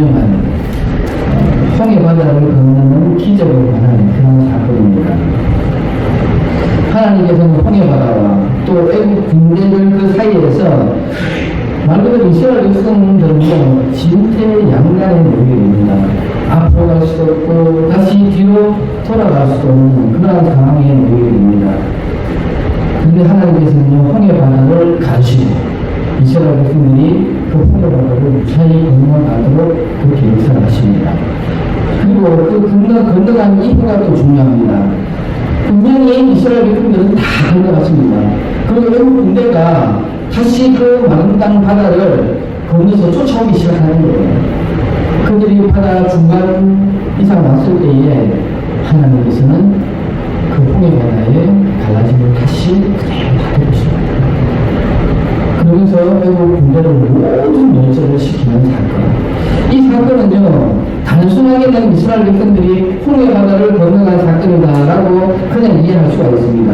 유명한 홍해 바다를 건너는 기적을 관한 그런 사건입니다. 하나님께서는 홍해 바다와 또 애국 군대들 그 사이에서 말 그대로 이스라엘 백성들은요 진퇴양난의 노예입니다. 앞으로 갈 수도 없고 다시 뒤로 돌아갈 수도 없는 그러한 상황의 노예입니다. 그런데 하나님께서는요 홍해 바다를 가시고 이스라엘 백성들이 그 홍해 바다를 무사히 건너가도록 그렇게 역사하십니다. 그리고 그 건너간 이유가 또 중요합니다. 분명히 이스라엘 백성들은 다 건너갔습니다. 그리고 외국 군대가 다시 그 마른 땅 바다를 건너서 쫓아오기 시작하는 거예요. 그들이 바다 중간 이상 왔을 때에 하나님께서는 그 홍해 바다에 갈라짐을 다시 그대로 놔두십니다. 그러면서 외국 군대를 모든 멸절을 시키는 사건. 이 사건은요 단순하게 이스라엘 백성들이 홍해 바다를 건너간 사건이다라고 그냥 이해할 수가 있습니다.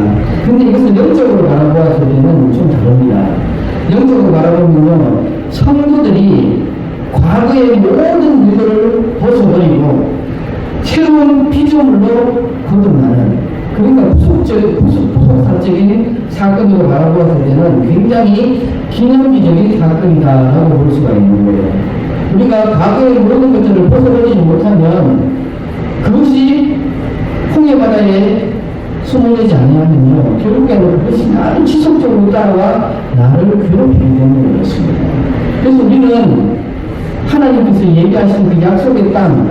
근데 이것을 영적으로 바라보았을 때는 좀 다릅니다. 영적으로 바라보면요 성도들이 과거의 모든 일들을 벗어버리고 새로운 피조물로 거듭나는, 그러니까 부속사적인 사건으로 바라보았을 때는 굉장히 기념비적인 사건이다라고 볼 수가 있는 거예요. 우리가 과거의 모든 것들을 벗어버리지 못하면 그것이 홍해 바다에 소멸되지 않으면요 결국에는 그것이 나를 지속적으로 따라와 나를 괴롭히기 때문에 그렇습니다. 그래서 우리는 하나님께서 얘기하신 그 약속의 땅,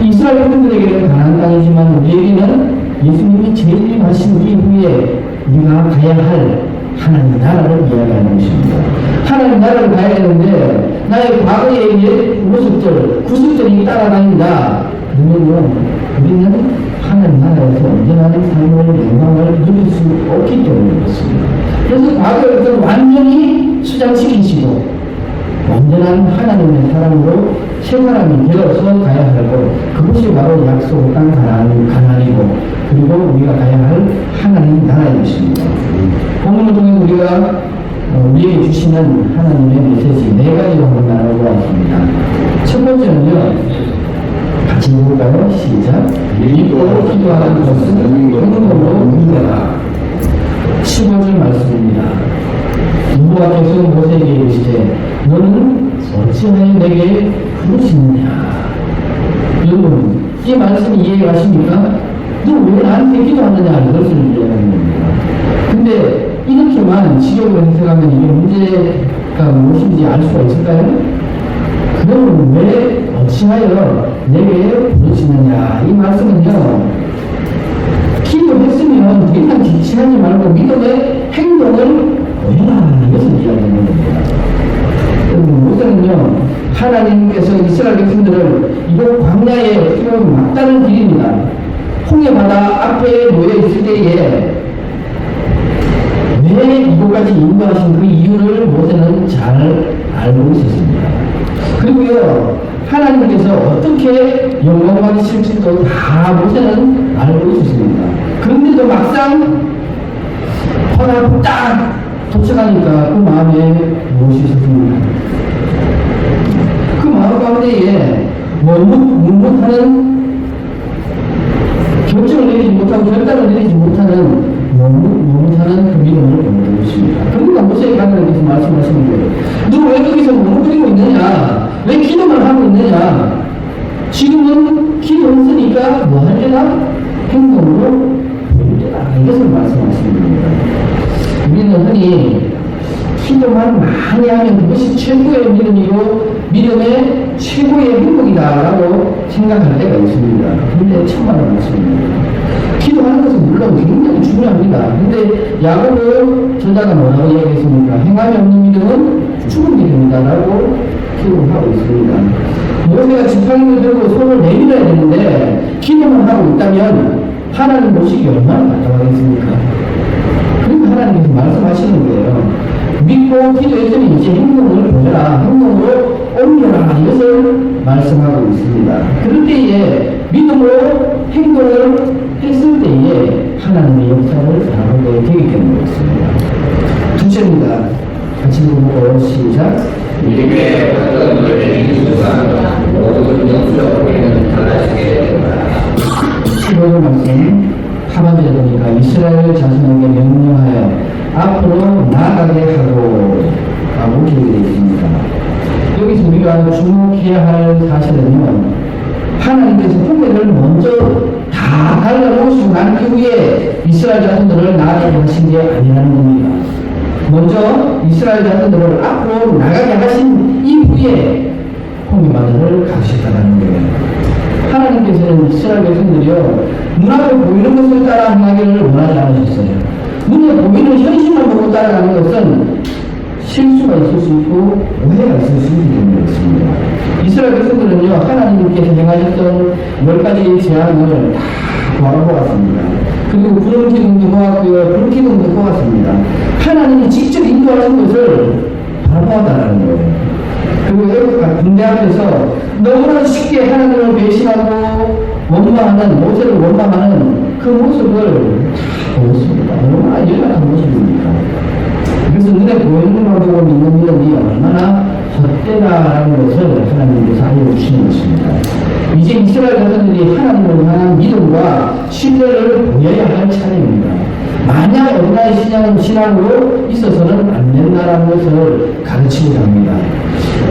이스라엘 백성들에게는 가나안 땅이지만 우리에게는 예수님이 재림하신 이후에 우리가 가야 할 하나님 나라를 이야기하는 것입니다. 하나님 나라를 가야 되는데 나의 과거의 옛 모습들, 구습들이 따라다닌다. 그러면요 우리는 하나님 나라에서 온전한 삶을 영광을 누릴 수 없기 때문에 그렇습니다. 그래서 과거를 완전히 수장시키시고 온전한 하나님의 사랑으로 새 사람이 되어서 가야 하고, 그것이 바로 약속 땅 가나안이고 그리고 우리가 가야 할 하나님 나라의 것입니다. 본문을 통해 우리가 우리에게 주시는 하나님의 메시지 네 가지로 한번 나눠보았습니다. 첫 번째는요 같이 읽어볼까요? 시작. 믿고 기도하는 것은 행동으로 믿어라. 15절 말씀입니다. 여호와 계속 모세에게 이르시되 너는 어찌하여 내게 부르시느냐. 여러분 이 말씀이 이해가십니까? 너 왜 나한테 기도하느냐 이것을 이해하는 겁니다. 근데 이렇게만 직역으로 해석하면 이게 문제가 무엇인지 알 수가 있을까요? 그러면 왜 어찌하여 내게 부르시느냐. 이 말씀은요 기도했으면 더 이상 지체하지 말고 믿음의 행동을 보여라 이것을 이야기하는 겁니다. 여러분 모세는요 하나님께서 이스라엘 백성들을 이곳 광야에 어떻게 보면 막다른 길입니다. 홍해 바다 앞에 놓여 있을 때에 왜 이곳까지 인도하신 그 이유를 모세는 잘 알고 있었습니다. 그리고요 하나님께서 어떻게 영광 받으실지도 다 모세는 알고 있었습니다. 그런데도 막상 바다 딱 도착하니까 그 마음에 무엇이 있었습니까? 그 마음 가운데에 묵묵하는 결정을 내리지 못하고 결단을 내리지 못하는 묵묵하는 그 믿음을 보는 것입니다. 그러니까 모세에 하나님께서 말씀하시는 거예요. 너 왜 거기서 묵묵거리고 있느냐? 왜 기도만 하고 있느냐? 지금은 기도했으니까 뭐 할 때나 행동으로 보일 때다. 이것을 말씀하시는 겁니다. 우리는 흔히 기도만 많이 하면 그것이 최고의 믿음이고 믿음의 최고의 행복이다라고 생각할 때가 있습니다. 그런데 천만은 맞습니다. 기도하는 것은 물론 굉장히 중요합니다. 근데 야고보 저자가 뭐라고 이야기했습니까? 행함이 없는 믿음은 죽은 믿음이다라고 기록하고 있습니다. 모세가 지팡이를 들고 손을 내밀어야 되는데 기도만 하고 있다면 하나님 모시기 얼마나 답답하겠습니까? 그러니까 하나님께서 말씀하시는 거예요. 믿고 기도했더니 이제 행동을 보여라, 행동으로 옮겨라, 이것을 말씀하고 있습니다. 그럴 때에 믿음으로 행동을 했을 때에 하나님의 역사를 바라보게 되기 때문에 그렇습니다. 둘째입니다. 같이 읽어보고 시작. 믿음의 어떤 것을 주사 주목해야 할 사실은요, 하나님께서 홍해를 먼저 다 갈라놓으시고 난 이후에 이스라엘 자손들을 나가게 하신 게 아니라는 겁니다. 먼저 이스라엘 자손들을 앞으로 나가게 하신 이후에 홍해바다를 가르쳤다는 거예요. 하나님께서는 이스라엘 백성들이요, 눈앞에 보이는 것을 따라 행하기를 원하지 않으셨어요. 눈에 보이는 현실만 보고 따라가는 것은 실수가 있을 수 있고 오해가 있을 수 있기 때문에 그렇습니다. 이스라엘 백성들은요, 하나님께서 행하셨던 10가지 재앙을 다 보았습니다. 그리고 구름 기둥도 보았고요, 불 기둥도 보았습니다. 하나님이 직접 인도하신 것을 바라보았다는 거예요. 그리고 애국 군대 앞에서 너무나 쉽게 하나님을 배신하고 원망하는, 모세를 원망하는 그 모습을 보였습니다. 얼마나 열악한 모습입니까? 그래서 눈에 보이는 것만 보고 믿는 믿음이 얼마나 헛되다라는 것을 하나님께서 알려주시는 것입니다. 이제 이스라엘 자손들이 하나님을 향한 믿음과 신뢰를 보여야 할 차례입니다. 만약 어린아이 신앙으로 있어서는 안 된다라는 것을 가르치고자 합니다.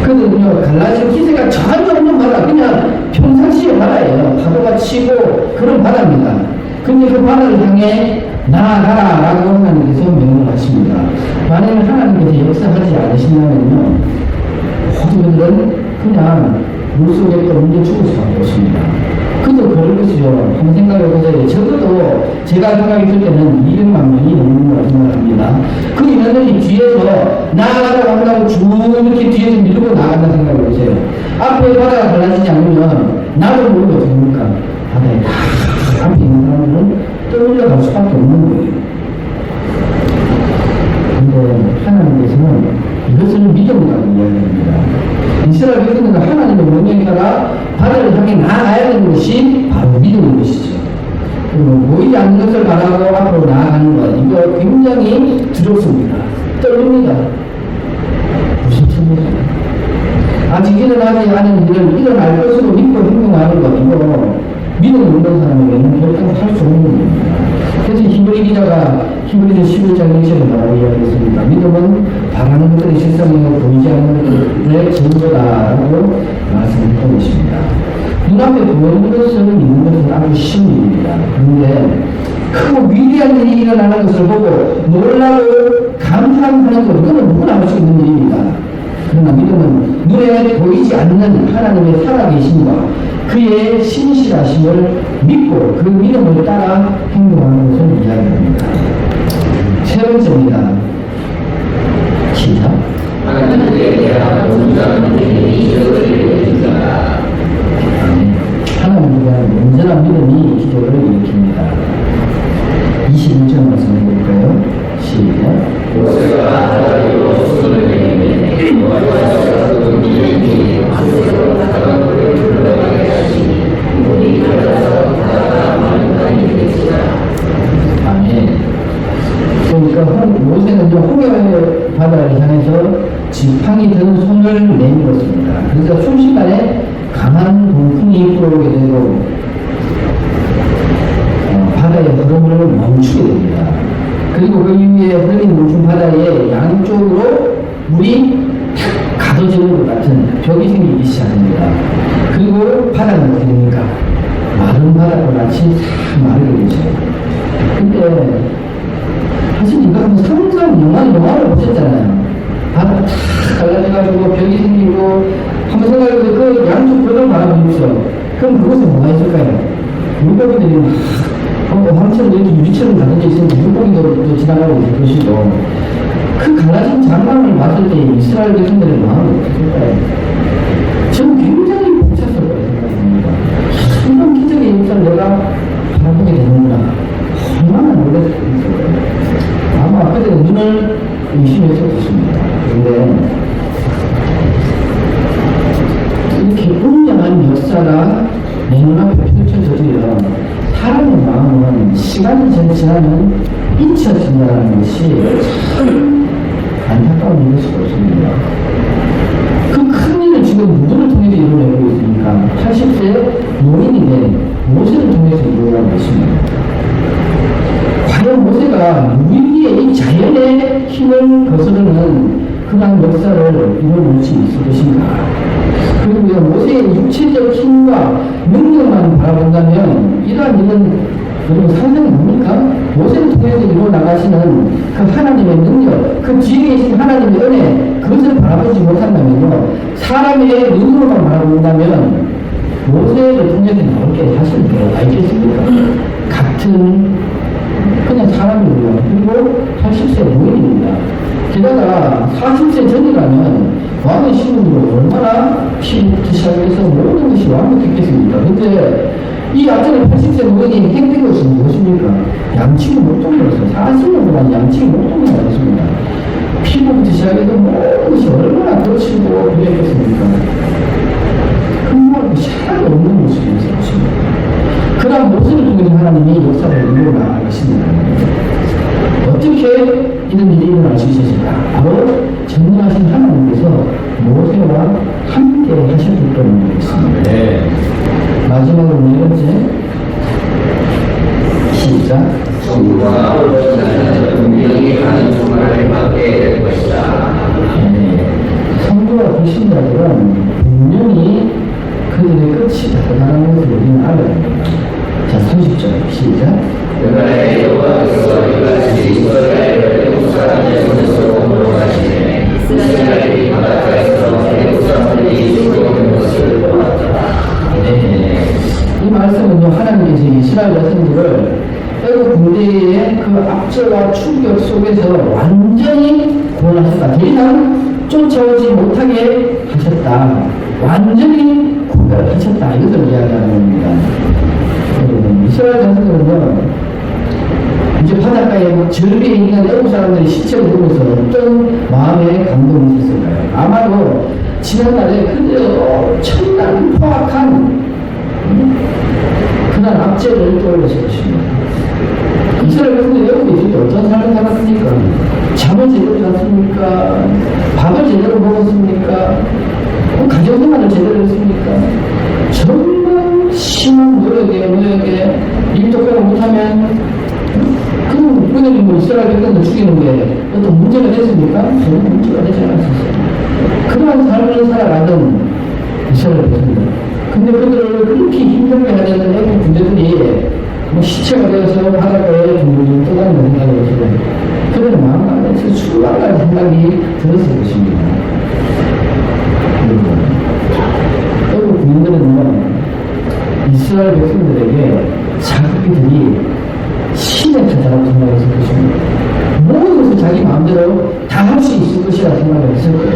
그거는요, 갈라디아 기세가 전혀 없는 바다, 그냥 평상시의 바다예요. 파도가 치고 그런 바다입니다. 근데 그 바다를 향해 나아가라라고 하나님께서 명령을 하십니다. 만약에 하나님께서 역사하지 않으신다면요, 모든 분들은 그냥 물속에 떠밀려 죽을 수밖에 없습니다. 그도 그럴 것이죠. 한번 생각해 보세요. 적어도 제가 생각이 들 때는 200만 명이 넘는 거라고 생각합니다. 그 인원들이 뒤에서 나아가라고 한다고 쭉 이렇게 뒤에서 밀고 나간다 생각해 보세요. 앞에 바다가 갈라지지 않으면 나도 모르고 어떻게 합니까? 바다에 다 앞에 있는 사람들은 떠밀려갈 수밖에 없는 거예요. 근데 하나님께서는 이것을 믿음이라고 이야기합니다. 이스라엘 백성들은 하나님의 명령에 따라 바다를 향해 나아가야 되는 것이 바로 믿음인 것이죠. 그리고 보이지 않는 것을 바라고 앞으로 나아가는 것, 이거 굉장히 두렵습니다. 떨립니다. 무섭습니다. 아직 일어나지 않은 일을 일어날 것으로 믿고 행동하는 것, 이거 믿음 없는 사람에게는 결코 할 수 없는 겁니다. 그래서 히브리 기자가 히브리서 11장 1절에 뭐라고 이야기했습니까? 믿음은 바라는 것들이 실상이고 보이지 않는 것들의 증거다라고 말씀했던 것입니다. 눈앞에 보이는 것을 믿는 것은 아주 쉬운 일입니다. 그런데 크고 위대한 일이 일어나는 것을 보고 놀라고 감탄하는 것, 이거는 누구나 할 수 있는 일입니다. 그러나 믿음은 눈에 보이지 않는 하나님의 살아계심과 그의 신실하심을 믿고 그 믿음을 따라 행동하는 것을 이야기합니다. 세 번째입니다. 시작. 하나님께 대한 온전한 믿음이 기적을 일으킵니다. 하나님에 대한 온전한 믿음이 기적을 일으킵니다. 21절 말씀 해볼까요? 시작. 모세가 바다로 손을 내밀매 여호와께서 그 믿음이 바다로 바다를 흘러가게 하시니 물이 흘러서 바다가 많이 되리라. 아멘. 그러니까 모세는요, 홍해 바다를 향해서 지팡이 든 손을 내밀었습니다. 그래서 순식간에 강한 동풍이 불어오게 되고 바다의 흐름을 멈추게 됩니다. 그리고 그 위에 흐르는 멈춘 바다의 양쪽으로 물이 탁 가둬지는 것 같은 벽이 생기기 시작합니다. 그리고 바다는 어떻게 됩니까? 마른 바다와 같이 싹 마르게 되죠. 근데 사실 이거 한번 영화를 보셨잖아요. 바다 탁 갈라져가지고 벽이 생기고 한번 생각해보세요. 그 양쪽 벽을 바라보십시오. 그럼 그곳에 뭐가 있을까요? 물고기들이 황처럼 이렇게 유리처럼 가려져 있으니까 물고기도 지나가고 있을 것이고, 그 갈라진 장막을 봤을 때 이스라엘 백성들의 마음이 어땠을까요? 저는 굉장히 벅찼을 거라고 생각합니다. 이런 기적의 역사를 내가 바라보게 되는구나. 얼마나 놀랐을 거예요. 아마 그때 눈을 의심했을 것입니다. 그런데 이렇게 운명한 역사가 내 눈앞에 펼쳐져도요, 사람의 마음은 시간이 지나면 잊혀진다는 것이 참 안타까운 일일 수가 없습니다. 그 큰 일을 지금 누구를 통해서 이루어내고 있습니까? 80세 노인이 된 모세를 통해서 이루어내고 있습니다. 과연 모세가 무의미의 이 자연의 힘을 거스르는 그러한 역사를 이뤄낼 수 있을 것인가? 그리고 모세의 육체적 힘과 능력만 바라본다면 이러한 일은 여러분 상상이 뭡니까? 모세를 통해서 이루어 나가시는 그 하나님의 능력, 그 뒤에 계신 하나님의 은혜, 그것을 바라보지 못한다면요, 사람의 눈으로만 바라본다면 모세를 통해서 나올 게 사실 뭐 알겠습니까? 같은 그냥 사람이고요. 그리고 80세 노인입니다. 게다가 40세 전이라면 왕의 신분으로 얼마나 피부부터 시작해서 모든 것이 완벽했겠습니까? 근데 이 앞전에 80세 노인이 행된 것은 무엇입니까? 양치기 목동이었어요. 40년 동안 양치기 목동이 아니었습니다. 피부부터 시작해서 모든 것이 얼마나 거칠고 그랬겠습니까? 정말 사람이 없는 모습이었습니다. 그런 모습을 통해서 하나님이 역사를 이루어 나가겠습니다. 어떻게 이런 일이 일어날 수 있었을까? 바로 전능하신 하나님께서 모세와 함께 하셨기 때문이겠습니다. 네. 마지막으로 네 번째, 시작. 성부와 어린아이는 분명히 가는 주말을 맞게 될 것이다. 성도와 불신자들은 분명히 그들의 끝이 다르다는 것을 우리는 알아야 합니다. 자, 30절 시작. 그날에 여호와께서 이같이 이스라엘을 애국 사람의 손에서 공격하시네. 이스라엘이 바닷가에서 애국 사람들이 죽어오는 것을 보았다. 이 말씀은요, 하나님께서 이스라엘 백성들을 애국 군대의 그 압제와 충격 속에서 완전히 구원하셨다. 더 이상 쫓아오지 못하게 하셨다. 완전히 구별하셨다. 이것을 이야기하는 겁니다. 이스라엘 백성들은요, 이제 바닷가에 절비에 있는 애국 사람들이 시체를 보면서 어떤 마음의 감동이 있었을까요? 아마도 지난날에 그들 엄청난 포악한 그날 압제를 떠올렸을 것입니다. 이스라엘 백성들이 애국에 있을 때 어떤 삶을 살았습니까? 잠을 제대로 잤습니까? 밥을 제대로 먹었습니까? 가정생활을 제대로 했습니까? 정말 심한 노력에 일 똑바로 못하면 그 그들이 뭐 이스라엘 백성들 죽이는 게 어떤 문제가 됐습니까? 전혀 문제가 되지 않았었어요. 그러한 삶을 살아가던 이스라엘 백성들. 근데 그들을 그렇게 힘들게 하던 애국 군대들이 뭐 시체가 되어서 바닷가에 둥둥 떠다니는 생각이 들어요. 그들은 마음속에 출발할 생각이 들었을 것입니다. 애국 군인들은요, 이스라엘 백성들에게 자기들이 신의 자자라고 생각했을 것입니다. 모든 것을 자기 마음대로 다 할 수 있을 것이라 생각을 했을 거예요.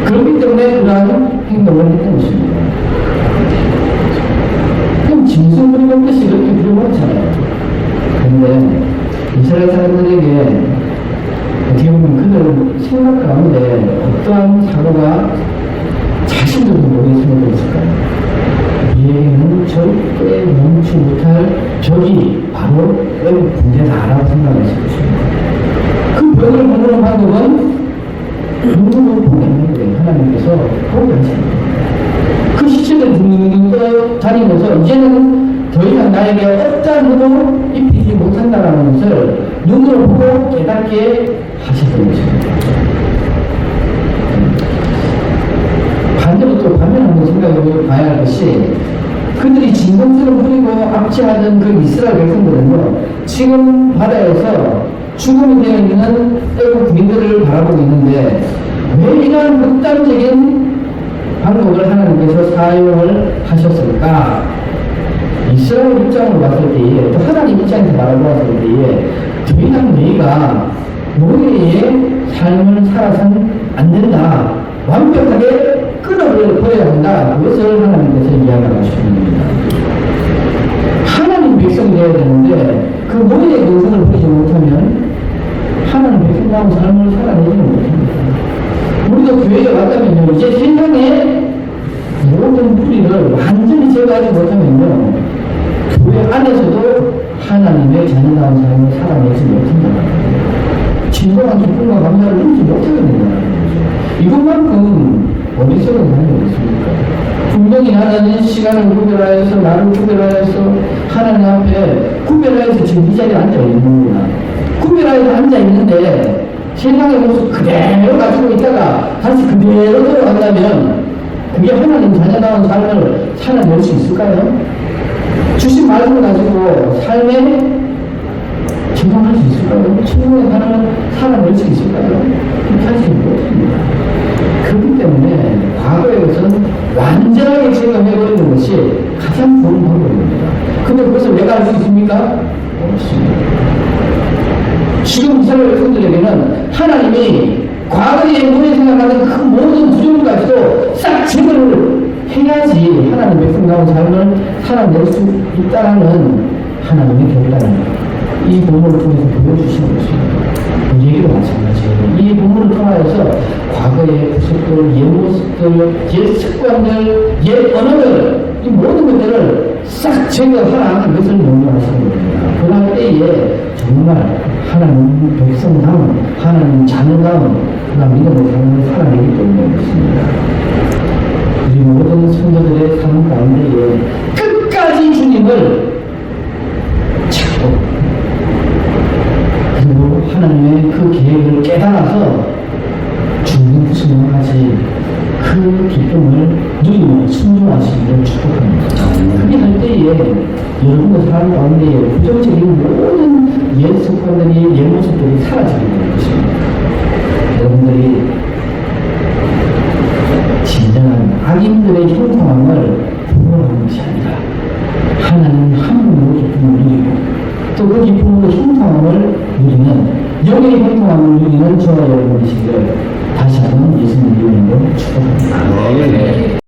그렇기 때문에 그러한 행동을 했던 것입니다. 그럼 짐승 부리는 것이 그렇게 두려웠잖아요. 그런데 이스라엘 사람들에게 어떻게 보면 그들 생각 가운데 어떠한 사고가 자신들도 모르겠으면 있을까요? 얘는 절대 멈추 못할 적이 바로 애국 군대다라고 생각했을 것입니다. 그 벽을 보는 방법은 눈으로 보내는 거예요. 하나님께서 보게 하십니다. 그 시체를 둥둥 다니면서 이제는 더 이상 나에게 어떠한 힘도 입히지 못한다는 것을 눈으로 보고 깨닫게 하셨던 것입니다. 반대로 또 반면하는 생각을 봐야 할 것이, 그들이 진동수를 부리고 압제하던 그 이스라엘 백성들은요, 지금 바다에서 죽음이 되어 있는 애국 군인들을 바라보고 있는데 왜 이러한 극단적인 방법을 하나님께서 사용을 하셨을까? 이스라엘 입장으로 봤을 때에, 또 하나님 입장에서 바라보았을 때에 더 이상 너희가 노예의 삶을 살아서는 안 된다. 완벽하게 끊어버려야 한다. 그것을 하나님께서 이야기하고 싶습니다. 하나님 백성이 되어야 되는데 그 노예의 근성을 버리지 못하면 하나님 백성하고 삶을 살아내지는 못합니다. 우리도 교회에 왔다면요, 이제 세상에 모든 뿌리를 완전히 제거하지 못하면요, 교회 안에서도 하나님의 자녀다운 삶을 살아내지 못한다. 진정한 기쁨과 감사를 누리지 못하게 된다는 거죠. 이것만큼 어디서는 하는 것입니까? 분명히 나는 시간을 구별하여서, 나를 구별하여서 하나님 앞에 구별하여서 지금 이 자리에 앉아 있는 겁니다. 구별하여서 앉아 있는데 세상의 모습 그대로 가지고 있다가 다시 그대로 돌아간다면 그게 하나님 자녀다운 삶을 살아낼 수 있을까요? 주신 말씀을 가지고 삶에 적용할 수 있을까요? 최고의 삶을 살아낼 수 있을까요? 그렇게 하지 못합니다. 그렇기 때문에 과거의 것은 완전하게 제거해버리는 것이 가장 좋은 방법입니다. 근데 그것을 내가 할 수 있습니까? 없습니다. 지금 이스라엘 백성들에게는 하나님이 과거에 우리 생각하는 그 모든 부정까지도 싹 제거를 해야지 하나님 백성다운 삶을 살아낼 수 있다는 하나님의 결단입니다. 이 본문을 통해서 보여주시는 것입니다. 얘기도 마찬가지예요. 이 본문을 통하여서 과거의 구석들, 옛 모습들, 옛 습관들, 옛 언어들, 이 모든 것들을 싹 제거하라는 것을 명령하시는 겁니다. 그럴 때에 정말 하나님 백성다운, 하나님 자녀다운 그런 믿음의 삶을 살아내기 때문에 그렇습니다. 우리 모든 성도들의 삶 가운데에 끝까지 주님을 찾고 그리고 하나님의 그 계획을 깨달아서 주님 순종하지 그 기쁨을 누리며 순종하시기를 축복합니다. 그렇게 할 때에 여러분의 삶 가운데에 부정적인 모든 옛 습관들이, 옛 모습들이 사라지게 되는 것입니다. 여러분들이 진정한 악인들의 형통함을 부러워하는 것이 아니라 하나님 한 분으로 기쁨을 누리고 또 그 기쁨으로 형통함을 누리는 영의 형통함을 누리는 저와 여러분이시기를 다시 한번 예수님 이름으로 축복합니다.